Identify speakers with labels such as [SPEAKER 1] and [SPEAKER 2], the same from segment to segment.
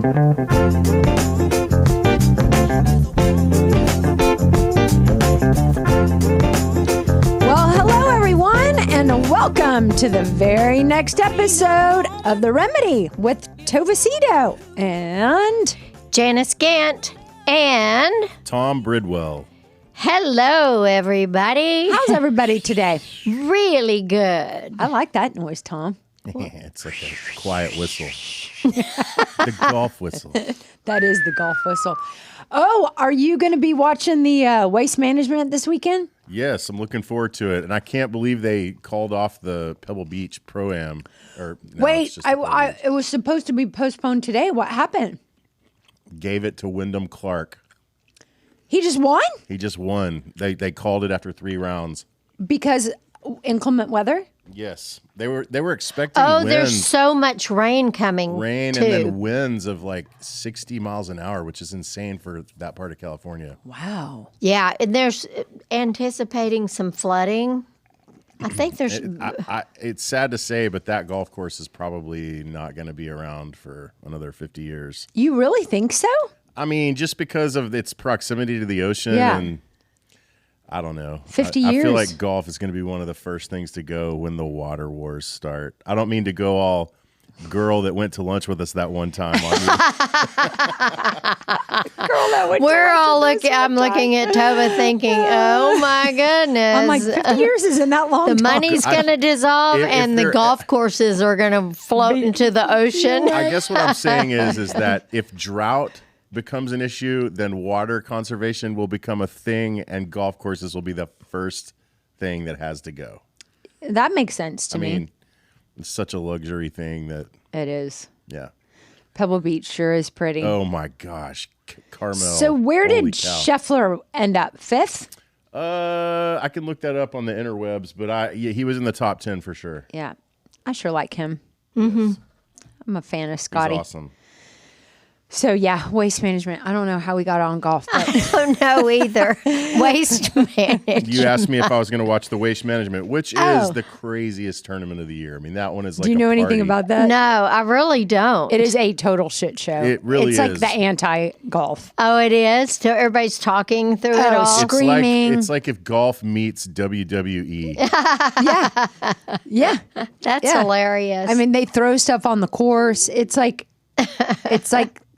[SPEAKER 1] Well, hello, everyone, and welcome to the very next episode of The Remedy with Tova Sido and
[SPEAKER 2] Janice Gaunt and
[SPEAKER 3] Tom Bridwell.
[SPEAKER 2] hello, everybody.
[SPEAKER 1] how's everybody today?
[SPEAKER 2] Really good.
[SPEAKER 1] I like that noise, Tom.
[SPEAKER 3] It's like a quiet whistle. The golf whistle.
[SPEAKER 1] That is the golf whistle. Oh, are you going to be watching the Waste Management this weekend?
[SPEAKER 3] Yes, I'm looking forward to it. And I can't believe they called off the Pebble Beach Pro-Am.
[SPEAKER 1] Wait, it was supposed to be postponed today. What happened?
[SPEAKER 3] Gave it to Wyndham Clark.
[SPEAKER 1] He just won?
[SPEAKER 3] He just won. They called it after 3 rounds.
[SPEAKER 1] Because inclement weather?
[SPEAKER 3] Yes. They were expecting winds.
[SPEAKER 2] There's so much rain coming.
[SPEAKER 3] Rain
[SPEAKER 2] too.
[SPEAKER 3] and then winds of like 60 miles an hour, which is insane for that part of California.
[SPEAKER 1] Wow.
[SPEAKER 2] Yeah, and there's anticipating some flooding. I think there's...
[SPEAKER 3] It's sad to say, but that golf course is probably not going to be around for another 50 years.
[SPEAKER 1] You really think so?
[SPEAKER 3] I mean, just because of its proximity to the ocean and I don't know.
[SPEAKER 1] 50
[SPEAKER 3] years. I feel
[SPEAKER 1] years.
[SPEAKER 3] like golf is going to be one of the first things to go when the water wars start. I don't mean to go all girl that went to lunch with us that one time.
[SPEAKER 2] We're all looking. I'm looking at Tova thinking, "Oh my goodness!"
[SPEAKER 1] I'm like, 50 years isn't that long.
[SPEAKER 2] The money's going to dissolve, and the golf courses are going to float into the ocean.
[SPEAKER 3] I guess what I'm saying is that if drought becomes an issue, then water conservation will become a thing, and golf courses will be the first thing that has to go.
[SPEAKER 1] That makes sense to me.
[SPEAKER 3] I mean, it's such a luxury thing that
[SPEAKER 1] It is.
[SPEAKER 3] Yeah.
[SPEAKER 1] Pebble Beach sure is pretty.
[SPEAKER 3] Oh my gosh, Carmel.
[SPEAKER 1] So where did
[SPEAKER 3] holy cow.
[SPEAKER 1] Scheffler end up? 5th?
[SPEAKER 3] I can look that up on the interwebs, but he was in the top 10 for sure.
[SPEAKER 1] Yeah, I sure like him.
[SPEAKER 2] Mm-hmm.
[SPEAKER 1] I'm a fan of Scotty.
[SPEAKER 3] He's awesome.
[SPEAKER 1] So yeah, Waste Management. I don't know how we got on golf. But
[SPEAKER 2] I don't know either. Waste Management.
[SPEAKER 3] You asked me if I was going to watch the Waste Management, which is the craziest tournament of the year. I mean, that one is like
[SPEAKER 1] do you know anything about that?
[SPEAKER 2] No, I really don't.
[SPEAKER 1] It is a total shit show.
[SPEAKER 3] It really
[SPEAKER 1] it's
[SPEAKER 3] is.
[SPEAKER 1] It's like the anti-golf.
[SPEAKER 2] Oh, it is? So everybody's talking through it all?
[SPEAKER 1] Screaming.
[SPEAKER 3] It's like if golf meets WWE.
[SPEAKER 1] Yeah.
[SPEAKER 2] That's hilarious.
[SPEAKER 1] I mean, they throw stuff on the course. It's like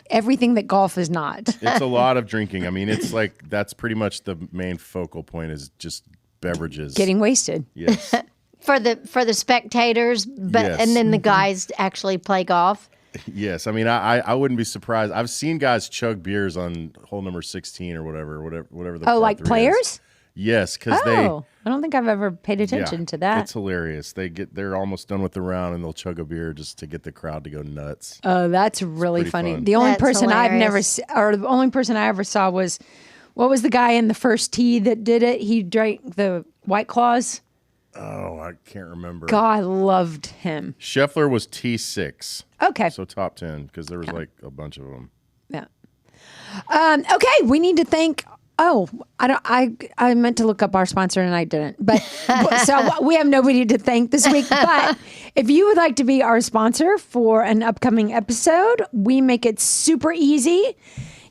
[SPEAKER 1] everything that golf is not.
[SPEAKER 3] It's a lot of drinking. I mean, it's like that's pretty much the main focal point is just beverages.
[SPEAKER 1] Getting wasted.
[SPEAKER 3] Yes.
[SPEAKER 2] for the spectators, but
[SPEAKER 3] Yes.
[SPEAKER 2] and then the guys actually play golf.
[SPEAKER 3] Yes. I mean, I wouldn't be surprised. I've seen guys chug beers on hole number 16 or whatever the par
[SPEAKER 1] like
[SPEAKER 3] 3
[SPEAKER 1] players?
[SPEAKER 3] is. Yes, because
[SPEAKER 1] I don't think I've ever paid attention to that.
[SPEAKER 3] It's hilarious. They're almost done with the round and they'll chug a beer just to get the crowd to go nuts.
[SPEAKER 1] Oh, that's really funny.
[SPEAKER 3] fun.
[SPEAKER 1] The only
[SPEAKER 2] That's
[SPEAKER 1] person
[SPEAKER 2] hilarious.
[SPEAKER 1] the only person I ever saw was, what was the guy in the first tee that did it? He drank the White Claws.
[SPEAKER 3] Oh, I can't remember.
[SPEAKER 1] God, I loved him.
[SPEAKER 3] Scheffler was T6.
[SPEAKER 1] Okay.
[SPEAKER 3] So top 10 because there was like a bunch of them.
[SPEAKER 1] Yeah. Okay, we need to thank. Oh, I meant to look up our sponsor and I didn't. But so we have nobody to thank this week. But if you would like to be our sponsor for an upcoming episode, we make it super easy.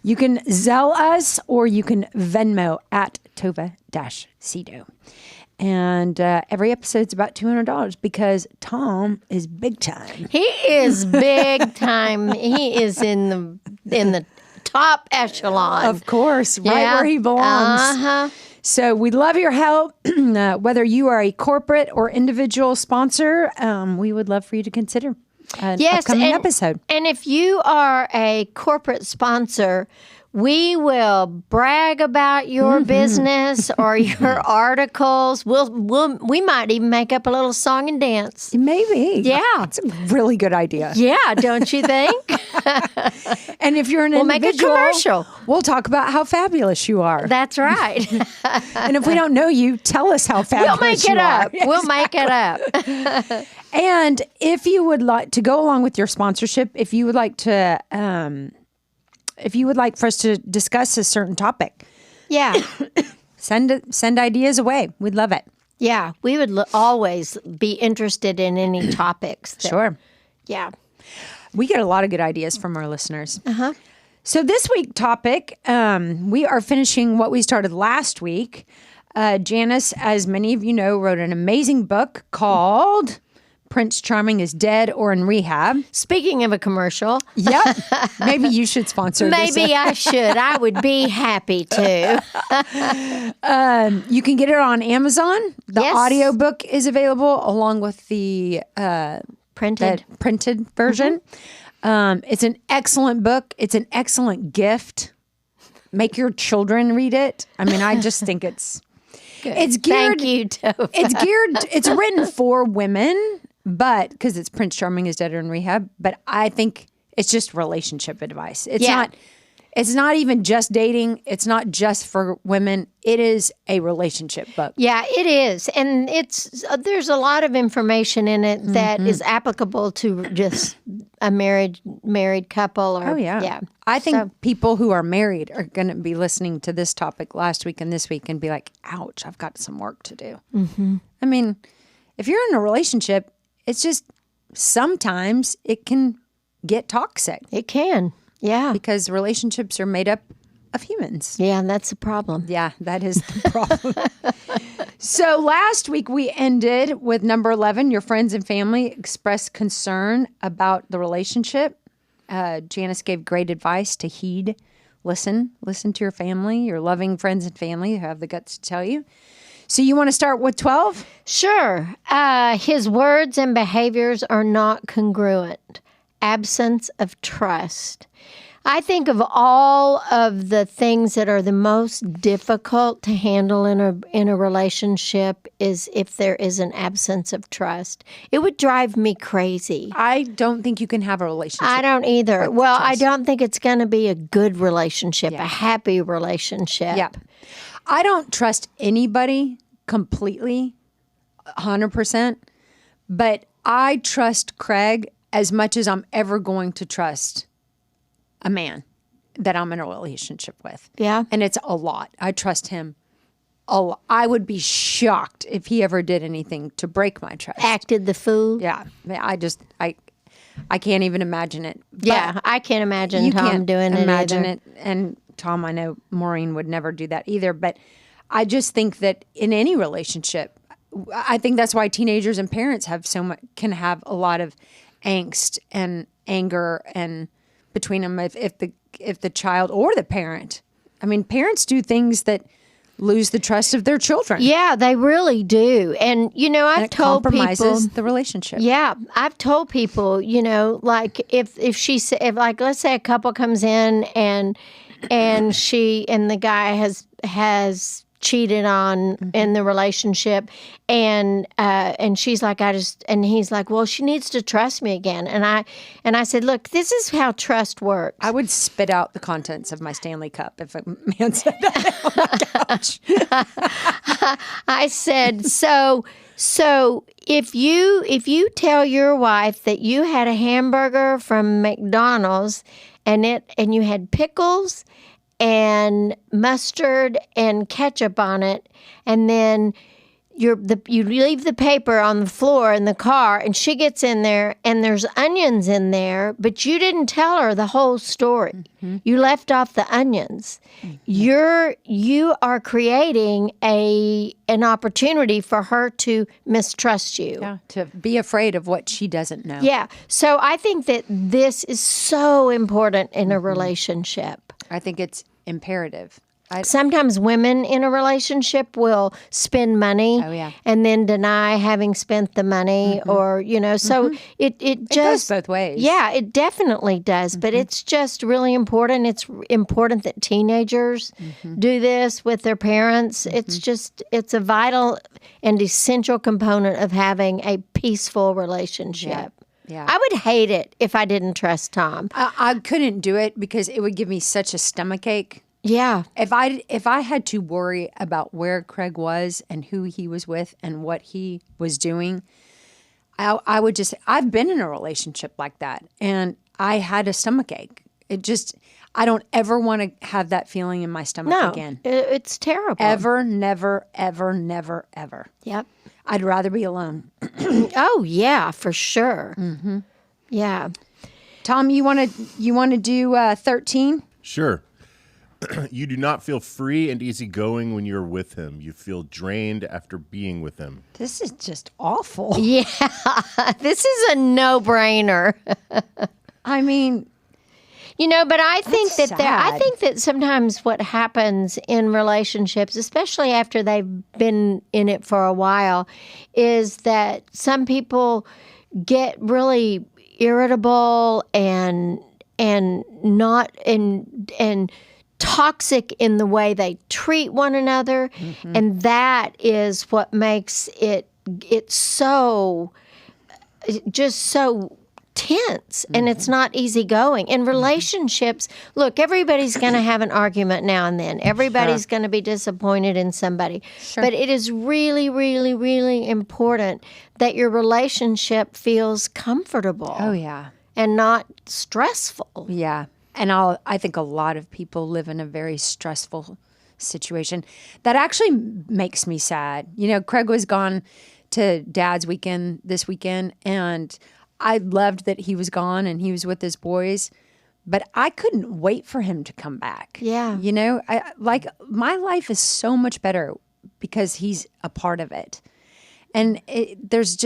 [SPEAKER 1] You can Zelle us or you can Venmo at Tova-Sido. And every episode's about $200 because Tom is big time.
[SPEAKER 2] He is big time. He is in the top echelon.
[SPEAKER 1] Of course, right where he belongs.
[SPEAKER 2] Uh-huh.
[SPEAKER 1] So we'd love your help. Whether you are a corporate or individual sponsor, we would love for you to consider an upcoming episode.
[SPEAKER 2] And if you are a corporate sponsor, we will brag about your business or your articles. We might even make up a little song and dance.
[SPEAKER 1] Maybe.
[SPEAKER 2] Yeah.
[SPEAKER 1] It's a really good idea.
[SPEAKER 2] Yeah, don't you think?
[SPEAKER 1] And if you're an
[SPEAKER 2] We'll make a
[SPEAKER 1] individual,
[SPEAKER 2] commercial.
[SPEAKER 1] we'll talk about how fabulous you are.
[SPEAKER 2] That's right.
[SPEAKER 1] And if we don't know you, tell us how fabulous
[SPEAKER 2] We'll make
[SPEAKER 1] you
[SPEAKER 2] it
[SPEAKER 1] are.
[SPEAKER 2] up. We'll make it up.
[SPEAKER 1] And if you would like to go along with your sponsorship, if you would like to, if you would like for us to discuss a certain topic,
[SPEAKER 2] Yeah.
[SPEAKER 1] send ideas away. We'd love it.
[SPEAKER 2] Yeah. We would always be interested in any topics.
[SPEAKER 1] Sure.
[SPEAKER 2] Yeah.
[SPEAKER 1] We get a lot of good ideas from our listeners. So this week's topic, we are finishing what we started last week. Janice, as many of you know, wrote an amazing book called Prince Charming is Dead or in Rehab.
[SPEAKER 2] Speaking of a commercial.
[SPEAKER 1] Yep. Maybe you should sponsor this.
[SPEAKER 2] Maybe I should. I would be happy to.
[SPEAKER 1] You can get it on Amazon. The
[SPEAKER 2] Yes.
[SPEAKER 1] audiobook is available along with the
[SPEAKER 2] Printed.
[SPEAKER 1] version. It's an excellent book. It's an excellent gift. Make your children read it. I mean, I just think it's geared.
[SPEAKER 2] Thank you, Tova.
[SPEAKER 1] It's written for women, but because it's Prince Charming is Dead or in Rehab. But I think it's just relationship advice. It's not even just dating. It's not just for women. It is a relationship book.
[SPEAKER 2] Yeah, it is. And there's a lot of information in it that is applicable to just a married couple. Or, yeah.
[SPEAKER 1] I think people who are married are going to be listening to this topic last week and this week and be like, ouch, I've got some work to do. I mean, if you're in a relationship, it's just sometimes it can get toxic.
[SPEAKER 2] It can. Yeah.
[SPEAKER 1] Because relationships are made up of humans.
[SPEAKER 2] Yeah, and that's the problem.
[SPEAKER 1] Yeah, that is the problem. So last week we ended with number 11, your friends and family express concern about the relationship. Janice gave great advice to heed, listen to your family, your loving friends and family who have the guts to tell you. So you want to start with 12?
[SPEAKER 2] Sure. His words and behaviors are not congruent. Absence of trust. I think of all of the things that are the most difficult to handle in a relationship is if there is an absence of trust. It would drive me crazy.
[SPEAKER 1] I don't think you can have a relationship.
[SPEAKER 2] I don't either. Well, I don't think it's going to be a good relationship, a happy relationship.
[SPEAKER 1] Yeah. I don't trust anybody completely, 100%, but I trust Craig as much as I'm ever going to trust a man that I'm in a relationship with.
[SPEAKER 2] Yeah.
[SPEAKER 1] And it's a lot. I trust him a lot. I would be shocked if he ever did anything to break my trust.
[SPEAKER 2] Acted the fool.
[SPEAKER 1] Yeah. I can't even imagine it.
[SPEAKER 2] Yeah, I can't imagine Tom
[SPEAKER 1] can't
[SPEAKER 2] doing
[SPEAKER 1] imagine
[SPEAKER 2] it either.
[SPEAKER 1] And Tom, I know Maureen would never do that either. But I just think that in any relationship, I think that's why teenagers and parents can have a lot of angst and anger and between them if the child or the parent. I mean, parents do things that lose the trust of their children.
[SPEAKER 2] Yeah, they really do. And I've told people
[SPEAKER 1] compromises the relationship.
[SPEAKER 2] Yeah, I've told people, like if let's say a couple comes in and the guy has cheated on in the relationship and she's like and he's like, well, she needs to trust me again, and I said, look, this is how trust works.
[SPEAKER 1] I would spit out the contents of my Stanley Cup if a man said that on my couch.
[SPEAKER 2] I said, so if you tell your wife that you had a hamburger from McDonald's and you had pickles and mustard and ketchup on it, and then you leave the paper on the floor in the car, and she gets in there and there's onions in there, but you didn't tell her the whole story. Mm-hmm. You left off the onions. Mm-hmm. You are creating an opportunity for her to mistrust you.
[SPEAKER 1] Yeah, to be afraid of what she doesn't know.
[SPEAKER 2] Yeah. So I think that this is so important in a relationship.
[SPEAKER 1] I think it's imperative.
[SPEAKER 2] Sometimes women in a relationship will spend money and then deny having spent the money, or, so it just
[SPEAKER 1] goes both ways.
[SPEAKER 2] Yeah, it definitely does. But it's just really important. It's important that teenagers do this with their parents. It's a vital and essential component of having a peaceful relationship.
[SPEAKER 1] Yeah.
[SPEAKER 2] I would hate it if I didn't trust Tom.
[SPEAKER 1] I couldn't do it because it would give me such a stomachache.
[SPEAKER 2] Yeah.
[SPEAKER 1] If I had to worry about where Craig was and who he was with and what he was doing, I would just, I've been in a relationship like that and I had a stomachache. I don't ever want to have that feeling in my stomach again.
[SPEAKER 2] It's terrible.
[SPEAKER 1] Ever, never, ever, never, ever.
[SPEAKER 2] Yep.
[SPEAKER 1] I'd rather be alone.
[SPEAKER 2] Oh, yeah, for sure. Mm-hmm. Yeah.
[SPEAKER 1] Tom, you want to do 13?
[SPEAKER 3] Sure. You do not feel free and easygoing when you're with him. You feel drained after being with him.
[SPEAKER 1] This is just awful.
[SPEAKER 2] Yeah, this is a no-brainer.
[SPEAKER 1] I mean,
[SPEAKER 2] but I think
[SPEAKER 1] That's
[SPEAKER 2] I
[SPEAKER 1] sad.
[SPEAKER 2] think that sometimes what happens in relationships, especially after they've been in it for a while, is that some people get really irritable and not and toxic in the way they treat one another, and that is what makes it so tense, and it's not easy going. In relationships, look, everybody's going to have an argument now and then. Everybody's going to be disappointed in somebody. But it is really, really, really important that your relationship feels comfortable.
[SPEAKER 1] oh yeah.
[SPEAKER 2] And not stressful.
[SPEAKER 1] Yeah. And I think a lot of people live in a very stressful situation. That actually makes me sad. Craig was gone to Dad's weekend this weekend, and I loved that he was gone and he was with his boys, but I couldn't wait for him to come back.
[SPEAKER 2] Yeah.
[SPEAKER 1] My life is so much better because he's a part of it. And there's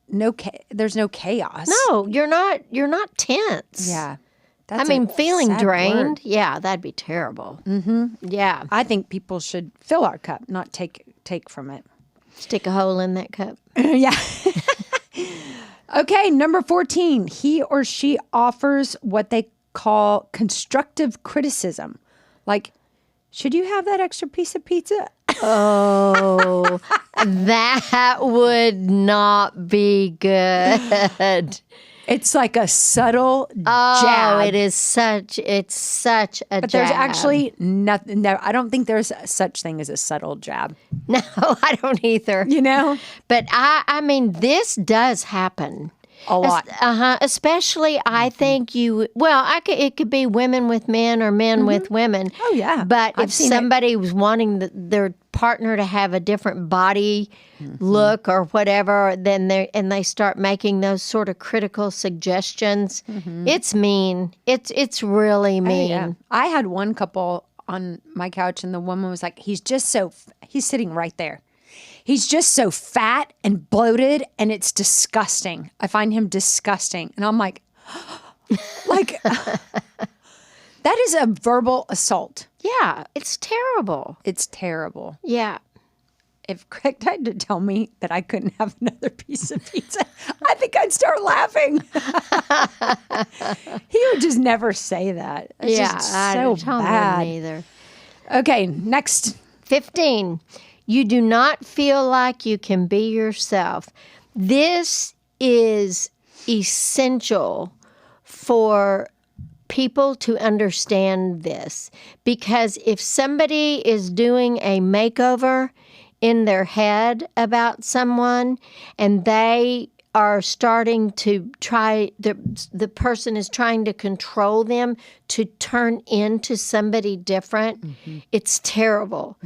[SPEAKER 1] no chaos.
[SPEAKER 2] No, you're not tense.
[SPEAKER 1] Yeah.
[SPEAKER 2] I mean, feeling
[SPEAKER 1] sad
[SPEAKER 2] drained,
[SPEAKER 1] word.
[SPEAKER 2] yeah, that'd be terrible. Mm-hmm. Yeah.
[SPEAKER 1] I think people should fill our cup, not take from it.
[SPEAKER 2] Stick a hole in that cup.
[SPEAKER 1] Yeah. Okay, number 14. He or she offers what they call constructive criticism. Like, should you have that extra piece of pizza?
[SPEAKER 2] Oh, that would not be good.
[SPEAKER 1] It's like a subtle
[SPEAKER 2] Oh,
[SPEAKER 1] jab.
[SPEAKER 2] it's such a
[SPEAKER 1] But
[SPEAKER 2] jab.
[SPEAKER 1] there's actually nothing. No, I don't think there's such thing as a subtle jab.
[SPEAKER 2] No, I don't either. But I mean, this does happen.
[SPEAKER 1] A lot.
[SPEAKER 2] Especially, I think it could be women with men or men with women.
[SPEAKER 1] Oh, yeah.
[SPEAKER 2] But
[SPEAKER 1] I've
[SPEAKER 2] if
[SPEAKER 1] seen it.
[SPEAKER 2] somebody was wanting their partner to have a different body look or whatever, then they start making those sort of critical suggestions. It's mean. It's really mean.
[SPEAKER 1] Yeah. I had one couple on my couch, and the woman was like, he's sitting right there. He's just so fat and bloated, and it's disgusting. I find him disgusting. And I'm like, that is a verbal assault.
[SPEAKER 2] Yeah, it's terrible.
[SPEAKER 1] It's terrible.
[SPEAKER 2] Yeah.
[SPEAKER 1] If Craig tried to tell me that I couldn't have another piece of pizza, I think I'd start laughing. He would just never say that. It's just so
[SPEAKER 2] Tom
[SPEAKER 1] bad.
[SPEAKER 2] wouldn't either.
[SPEAKER 1] Okay, next.
[SPEAKER 2] 15, you do not feel like you can be yourself. This is essential for people to understand this, because if somebody is doing a makeover in their head about someone and they are starting to try, the person is trying to control them to turn into somebody different, it's terrible.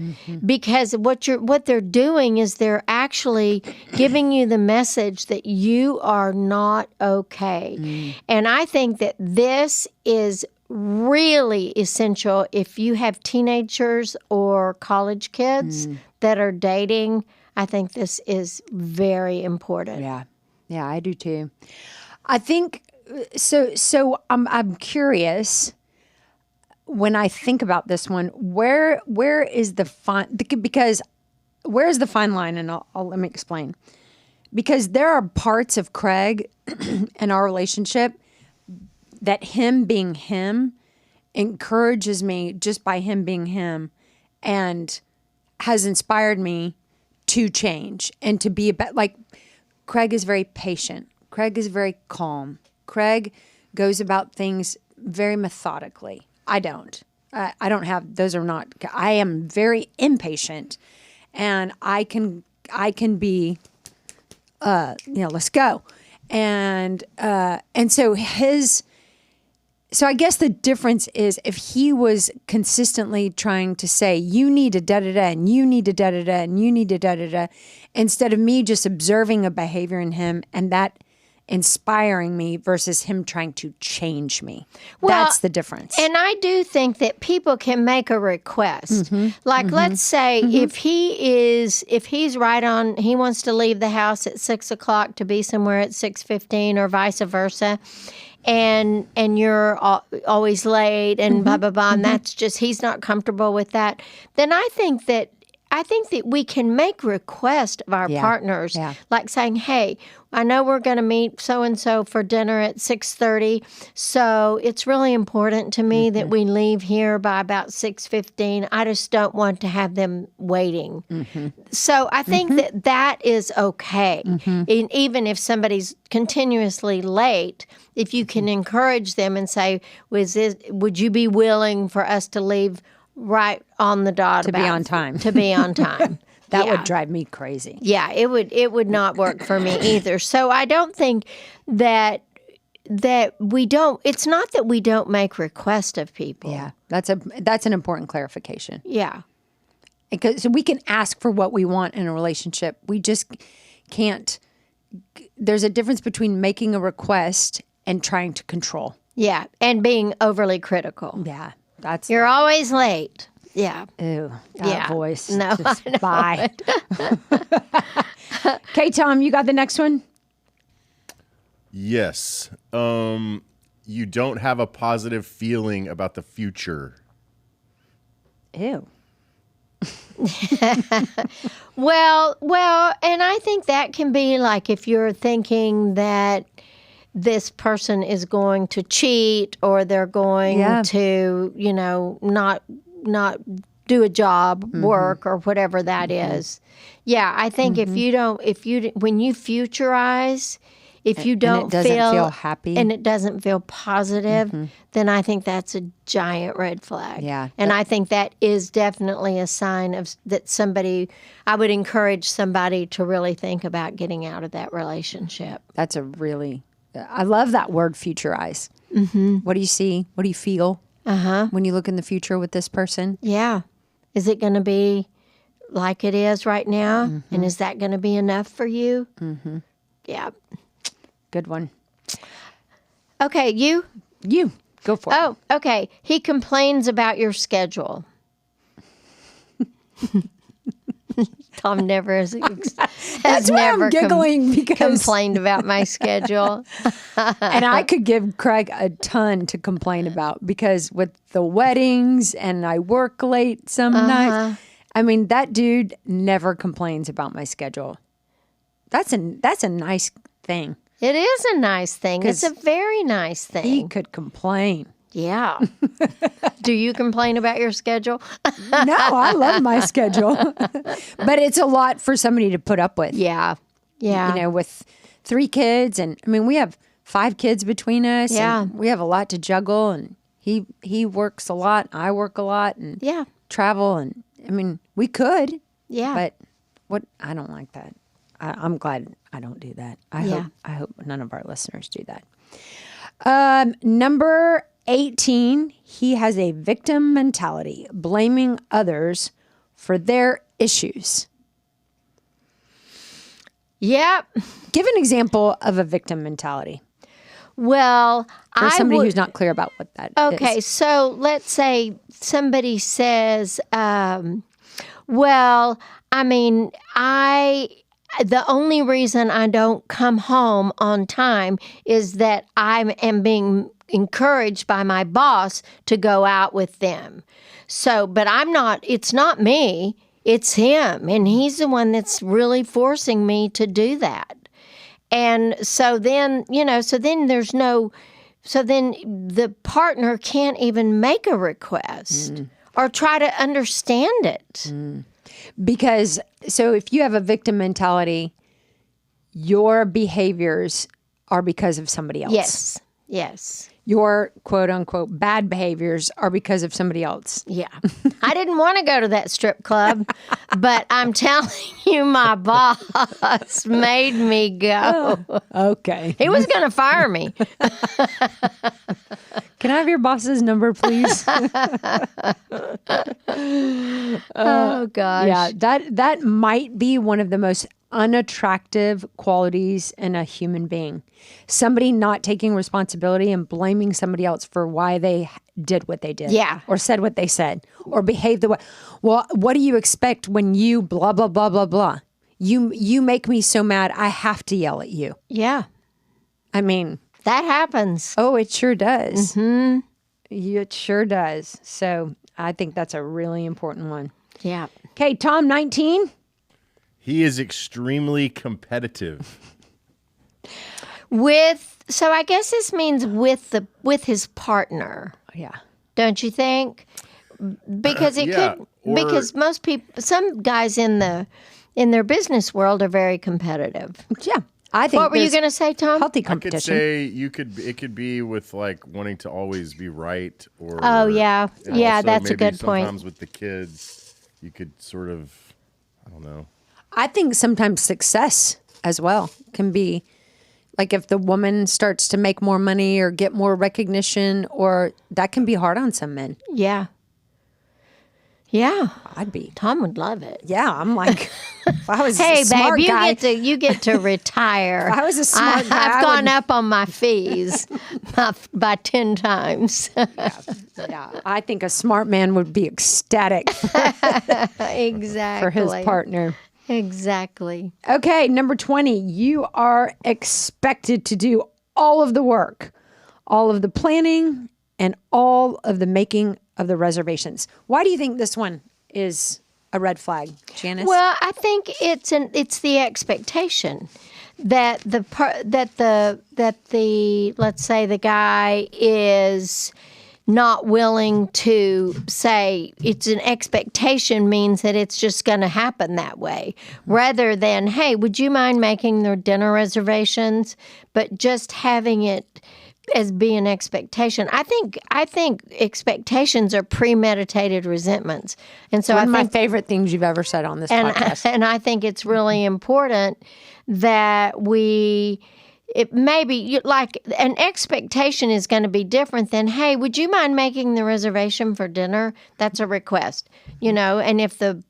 [SPEAKER 2] Because what they're doing is they're actually giving you the message that you are not okay. And I think that this is really essential if you have teenagers or college kids that are dating. I think this is very important.
[SPEAKER 1] Yeah. Yeah, I do too. I think so. I'm curious when I think about this one. Where is the fine? Because where is the fine line? And I'll let me explain. Because there are parts of Craig and our relationship that him being him encourages me just by him being him, and has inspired me to change and to be like. Craig is very patient. Craig is very calm. Craig goes about things very methodically. I don't. I don't have, those are not, I am very impatient, and I can be, let's go. And so so I guess the difference is if he was consistently trying to say, you need to da-da-da, and you need to da-da-da, and you need to da-da-da, instead of me just observing a behavior in him and that inspiring me versus him trying to change me.
[SPEAKER 2] Well,
[SPEAKER 1] That's the difference.
[SPEAKER 2] And I do think that people can make a request. Like, let's say if he's right on, he wants to leave the house at 6:00 to be somewhere at 6:15 or vice versa. And you're always late and blah, blah, blah. And that's just, he's not comfortable with that. Then I think that we can make requests of our partners, like saying, hey, I know we're going to meet so-and-so for dinner at 6:30, so it's really important to me that we leave here by about 6:15. I just don't want to have them waiting. So I think that is okay. And even if somebody's continuously late, if you can encourage them and say, would you be willing for us to leave right on the dot
[SPEAKER 1] to be on time.
[SPEAKER 2] To be on time.
[SPEAKER 1] That would drive me crazy.
[SPEAKER 2] Yeah, it would not work for me either. So I don't think that we don't. It's not that we don't make requests of people.
[SPEAKER 1] Yeah, that's an important clarification.
[SPEAKER 2] Yeah,
[SPEAKER 1] because we can ask for what we want in a relationship. We just can't. There's a difference between making a request and trying to control.
[SPEAKER 2] Yeah, and being overly critical.
[SPEAKER 1] Yeah.
[SPEAKER 2] You're always late. Yeah.
[SPEAKER 1] Ew, that voice.
[SPEAKER 2] No,
[SPEAKER 1] just bye. Okay, Tom, you got the next one?
[SPEAKER 3] Yes. You don't have a positive feeling about the future.
[SPEAKER 1] Ew.
[SPEAKER 2] Well, and I think that can be like if you're thinking that this person is going to cheat or they're going to, not do a job, work, or whatever that is. Yeah, I think when you futurize, if you don't
[SPEAKER 1] feel happy
[SPEAKER 2] and it doesn't feel positive, then I think that's a giant red flag.
[SPEAKER 1] Yeah.
[SPEAKER 2] And I think that is definitely a sign of that somebody, I would encourage somebody to really think about getting out of that relationship.
[SPEAKER 1] That's I love that word, futurize. What do you see? What do you feel when you look in the future with this person?
[SPEAKER 2] Yeah. Is it going to be like it is right now? And is that going to be enough for you? Yeah.
[SPEAKER 1] Good one.
[SPEAKER 2] Okay, you?
[SPEAKER 1] You. Go for it.
[SPEAKER 2] Oh, okay. He complains about your schedule. Tom never has
[SPEAKER 1] never I'm giggling because
[SPEAKER 2] complained about my schedule.
[SPEAKER 1] And I could give Craig a ton to complain about because with the weddings and I work late some nights. I mean, that dude never complains about my schedule. That's a nice thing.
[SPEAKER 2] It is a nice thing. It's a very nice thing.
[SPEAKER 1] He could complain.
[SPEAKER 2] Yeah. Do you complain about your schedule?
[SPEAKER 1] No, I love my schedule. But it's a lot for somebody to put up with.
[SPEAKER 2] Yeah. Yeah.
[SPEAKER 1] With 3 kids. And I mean, we have 5 kids between us.
[SPEAKER 2] Yeah.
[SPEAKER 1] And we have a lot to juggle. And he works a lot. I work a lot. And travel. And I mean, we could.
[SPEAKER 2] Yeah.
[SPEAKER 1] But I don't like that. I'm glad I don't do that. I hope none of our listeners do that. Number 18, he has a victim mentality, blaming others for their issues.
[SPEAKER 2] Yep.
[SPEAKER 1] Give an example of a victim mentality.
[SPEAKER 2] Well,
[SPEAKER 1] for somebody who's not clear about what that is.
[SPEAKER 2] Okay, so let's say somebody says, well, I mean, the only reason I don't come home on time is that I am being encouraged by my boss to go out with them. So, but it's not me, it's him. And he's the one that's really forcing me to do that. And so then, so then the partner can't even make a request or try to understand it.
[SPEAKER 1] Because, so if you have a victim mentality, your behaviors are because of somebody else.
[SPEAKER 2] Yes.
[SPEAKER 1] Your quote unquote bad behaviors are because of somebody else.
[SPEAKER 2] Yeah. I didn't want to go to that strip club, but I'm telling you, my boss made me go.
[SPEAKER 1] Okay.
[SPEAKER 2] He was going to fire me.
[SPEAKER 1] Can I have your boss's number, please?
[SPEAKER 2] Oh, gosh.
[SPEAKER 1] Yeah, that might be one of the most unattractive qualities in a human being. Somebody not taking responsibility and blaming somebody else for why they did what they did.
[SPEAKER 2] Yeah.
[SPEAKER 1] Or said what they said. Or behaved the way. Well, what do you expect when you blah, blah, blah, blah, blah? You make me so mad, I have to yell at you.
[SPEAKER 2] Yeah.
[SPEAKER 1] I mean...
[SPEAKER 2] That happens.
[SPEAKER 1] Oh, it sure does. It sure does. So I think that's a really important one.
[SPEAKER 2] Yeah.
[SPEAKER 1] Okay, Tom, 19.
[SPEAKER 3] He is extremely competitive.
[SPEAKER 2] So I guess this means with his partner.
[SPEAKER 1] Yeah.
[SPEAKER 2] Don't you think? Because it
[SPEAKER 3] Yeah,
[SPEAKER 2] could
[SPEAKER 3] or-
[SPEAKER 2] because most people, some guys in their business world are very competitive.
[SPEAKER 1] Yeah. I think
[SPEAKER 2] What were you
[SPEAKER 1] there's
[SPEAKER 2] going to say, Tom?
[SPEAKER 1] healthy
[SPEAKER 3] I could
[SPEAKER 1] competition.
[SPEAKER 3] say it could be with like wanting to always be right, or
[SPEAKER 2] Oh, yeah.
[SPEAKER 3] and
[SPEAKER 2] Yeah,
[SPEAKER 3] also
[SPEAKER 2] that's a
[SPEAKER 3] maybe
[SPEAKER 2] good point.
[SPEAKER 3] Sometimes with the kids, you could sort of, I don't know.
[SPEAKER 1] I think sometimes success as well can be like if the woman starts to make more money or get more recognition, or that can be hard on some men.
[SPEAKER 2] Yeah. Yeah.
[SPEAKER 1] I'd be.
[SPEAKER 2] Tom would love it.
[SPEAKER 1] Yeah, I'm like, if I was
[SPEAKER 2] Hey,
[SPEAKER 1] a smart
[SPEAKER 2] babe,
[SPEAKER 1] guy,
[SPEAKER 2] you get to retire.
[SPEAKER 1] If I was a smart guy, I
[SPEAKER 2] I've gone
[SPEAKER 1] would-
[SPEAKER 2] up on my fees by 10 times.
[SPEAKER 1] yeah, I think a smart man would be ecstatic
[SPEAKER 2] Exactly.
[SPEAKER 1] for his partner.
[SPEAKER 2] Exactly.
[SPEAKER 1] Okay, number 20, you are expected to do all of the work, all of the planning, and all of the making of the reservations. Why do you think this one is a red flag, Janice?
[SPEAKER 2] Well, I think it's the expectation that the let's say the guy is not willing to say it's an expectation means that it's just going to happen that way, rather than, hey, would you mind making the dinner reservations, but just having it as be an expectation. I think expectations are premeditated resentments, and so
[SPEAKER 1] one
[SPEAKER 2] I
[SPEAKER 1] of my
[SPEAKER 2] think
[SPEAKER 1] favorite things you've ever said on this podcast.
[SPEAKER 2] and I think it's really important that it maybe like an expectation is going to be different than, hey, would you mind making the reservation for dinner? That's a request, and if the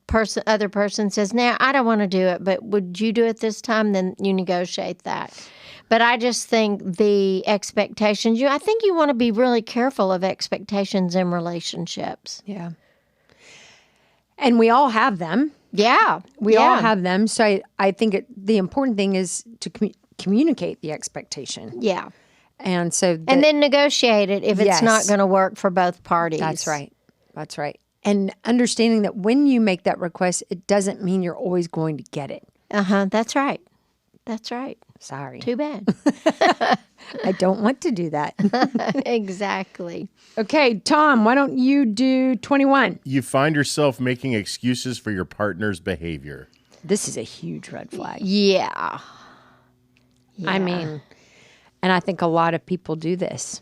[SPEAKER 2] other person says, "Now I don't want to do it, but would you do it this time?" Then you negotiate that. But I just think the expectations, I think you want to be really careful of expectations in relationships.
[SPEAKER 1] Yeah. And we all have them.
[SPEAKER 2] Yeah.
[SPEAKER 1] We all have them. So I think the important thing is to communicate the expectation.
[SPEAKER 2] Yeah.
[SPEAKER 1] And so
[SPEAKER 2] And then negotiate it if it's not
[SPEAKER 1] Yes.
[SPEAKER 2] going to work for both parties.
[SPEAKER 1] That's right. That's right. And understanding that when you make that request, it doesn't mean you're always going to get it.
[SPEAKER 2] That's right. That's right.
[SPEAKER 1] Sorry.
[SPEAKER 2] Too bad.
[SPEAKER 1] I don't want to do that.
[SPEAKER 2] Exactly.
[SPEAKER 1] Okay, Tom, why don't you do 21?
[SPEAKER 3] You find yourself making excuses for your partner's behavior.
[SPEAKER 1] This is a huge red flag.
[SPEAKER 2] Yeah.
[SPEAKER 1] I mean, and I think a lot of people do this.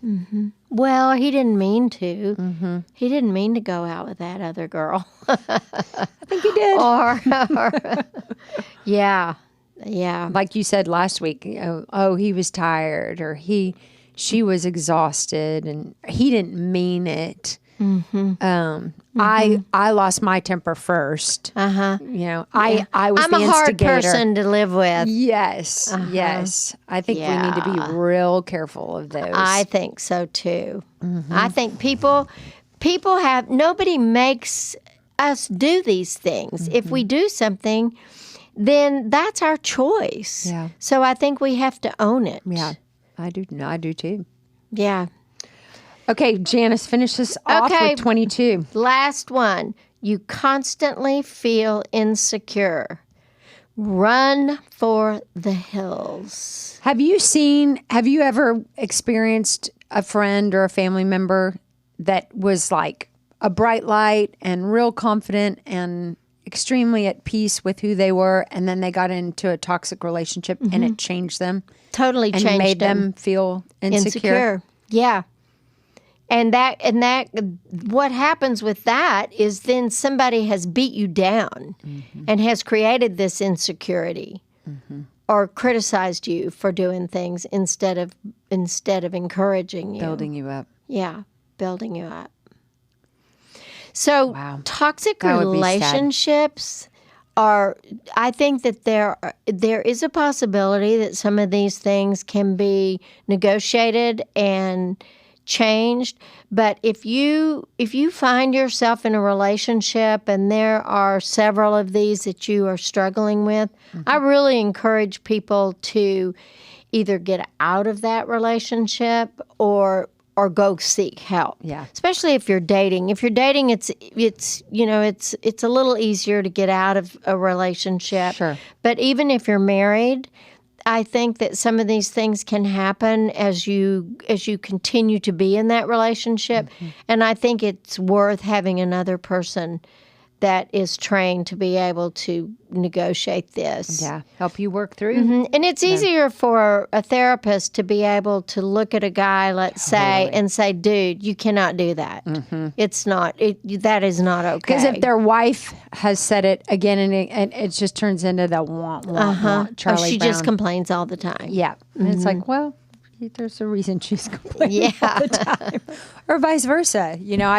[SPEAKER 2] Well, he didn't mean to. He didn't mean to go out with that other girl.
[SPEAKER 1] I think you did.
[SPEAKER 2] or yeah. Yeah.
[SPEAKER 1] Like you said last week, he was tired, or she was exhausted, and he didn't mean it. I lost my temper first. I was
[SPEAKER 2] I'm
[SPEAKER 1] the
[SPEAKER 2] a hard
[SPEAKER 1] instigator.
[SPEAKER 2] person to live with.
[SPEAKER 1] Yes, yes. I think we need to be real careful of those.
[SPEAKER 2] I think so too. I think people have, nobody makes us do these things. If we do something, then that's our choice.
[SPEAKER 1] Yeah.
[SPEAKER 2] So I think we have to own it.
[SPEAKER 1] Yeah, I do. No, I do too.
[SPEAKER 2] Yeah.
[SPEAKER 1] Okay, Janice, finish this off
[SPEAKER 2] Okay.
[SPEAKER 1] with 22.
[SPEAKER 2] Last one. You constantly feel insecure. Run for the hills.
[SPEAKER 1] Have you ever experienced a friend or a family member that was like a bright light and real confident and extremely at peace with who they were, and then they got into a toxic relationship and it changed them
[SPEAKER 2] Totally
[SPEAKER 1] and
[SPEAKER 2] changed
[SPEAKER 1] made them feel insecure?
[SPEAKER 2] Yeah. And that what happens with that is then somebody has beat you down and has created this insecurity or criticized you for doing things instead of encouraging you.
[SPEAKER 1] Building you up.
[SPEAKER 2] Yeah, building you up. So
[SPEAKER 1] Wow.
[SPEAKER 2] toxic
[SPEAKER 1] That would be sad.
[SPEAKER 2] relationships I think that there is a possibility that some of these things can be negotiated and changed. But if you find yourself in a relationship and there are several of these that you are struggling with, I really encourage people to either get out of that relationship or go seek help.
[SPEAKER 1] Yeah.
[SPEAKER 2] Especially if you're dating. If you're dating, it's a little easier to get out of a relationship.
[SPEAKER 1] Sure.
[SPEAKER 2] But even if you're married, I think that some of these things can happen as you continue to be in that relationship. And I think it's worth having another person that is trained to be able to negotiate this.
[SPEAKER 1] Yeah, help you work through.
[SPEAKER 2] And it's easier for a therapist to be able to look at a guy, let's say, and say, dude, you cannot do that. It's not, that is not okay.
[SPEAKER 1] Because if their wife has said it again and it just turns into the want, Charlie
[SPEAKER 2] she
[SPEAKER 1] Brown.
[SPEAKER 2] just complains all the time.
[SPEAKER 1] Yeah. And it's like, well, there's a reason she's complaining
[SPEAKER 2] Yeah.
[SPEAKER 1] all the time. Or vice versa. You know,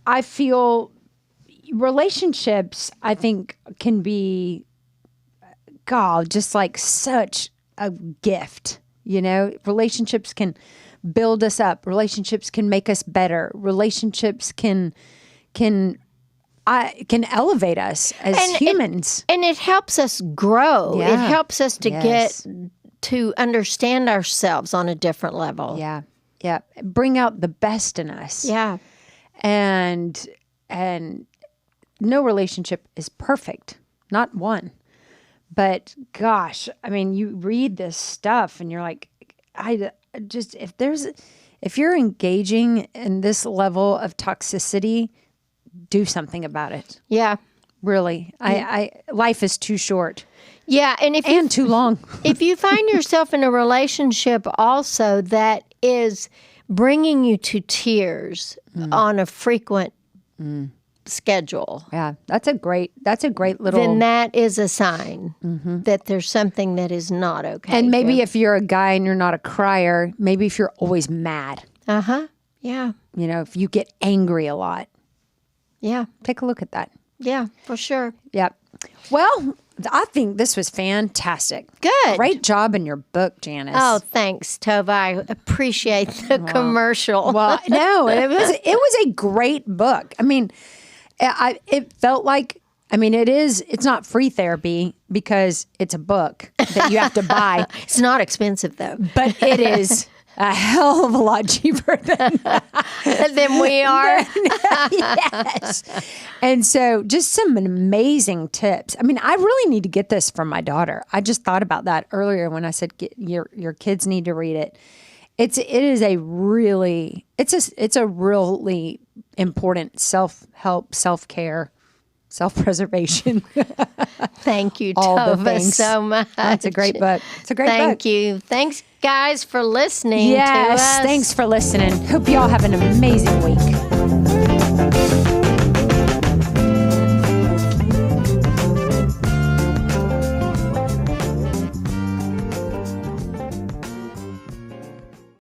[SPEAKER 1] I feel relationships, I think, can be, God, just like such a gift. You know, relationships can build us up. Relationships can make us better. Relationships can elevate us as humans.
[SPEAKER 2] And it helps us grow.
[SPEAKER 1] Yeah.
[SPEAKER 2] It helps us to
[SPEAKER 1] Yes.
[SPEAKER 2] get to understand ourselves on a different level.
[SPEAKER 1] Yeah. Yeah. Bring out the best in us.
[SPEAKER 2] Yeah.
[SPEAKER 1] And no relationship is perfect, not one. But gosh, I mean, you read this stuff and you're like, if you're engaging in this level of toxicity, do something about it.
[SPEAKER 2] Yeah.
[SPEAKER 1] Really, life is too short.
[SPEAKER 2] Yeah, and
[SPEAKER 1] too long.
[SPEAKER 2] if you find yourself in a relationship also that is bringing you to tears on a frequent schedule,
[SPEAKER 1] Yeah, that's a great little.
[SPEAKER 2] then that is a sign that there's something that is not okay.
[SPEAKER 1] And maybe if you're a guy and you're not a crier, maybe if you're always mad,
[SPEAKER 2] yeah,
[SPEAKER 1] you know, if you get angry a lot,
[SPEAKER 2] yeah,
[SPEAKER 1] take a look at that.
[SPEAKER 2] yeah, for sure.
[SPEAKER 1] Yep. Well, I think this was fantastic.
[SPEAKER 2] Good.
[SPEAKER 1] Great job in your book, Janice.
[SPEAKER 2] Oh, thanks, Tova. I appreciate the commercial.
[SPEAKER 1] Well, no, it was a great book. I mean, it felt like, I mean, it's not free therapy because it's a book that you have to buy,
[SPEAKER 2] It's not expensive, though.
[SPEAKER 1] but it is a hell of a lot cheaper than
[SPEAKER 2] Than we are.
[SPEAKER 1] yes. And so just some amazing tips. I mean, I really need to get this from my daughter. I just thought about that earlier when I said your kids need to read it. It's a really important self-help, self-care, self-preservation.
[SPEAKER 2] Thank you,
[SPEAKER 1] All the
[SPEAKER 2] Tova,
[SPEAKER 1] things.
[SPEAKER 2] so much.
[SPEAKER 1] It's a great book. It's a great book.
[SPEAKER 2] Thank you. Thanks, guys, for listening to
[SPEAKER 1] Yes,
[SPEAKER 2] us.
[SPEAKER 1] thanks for listening. Hope you all have an amazing week.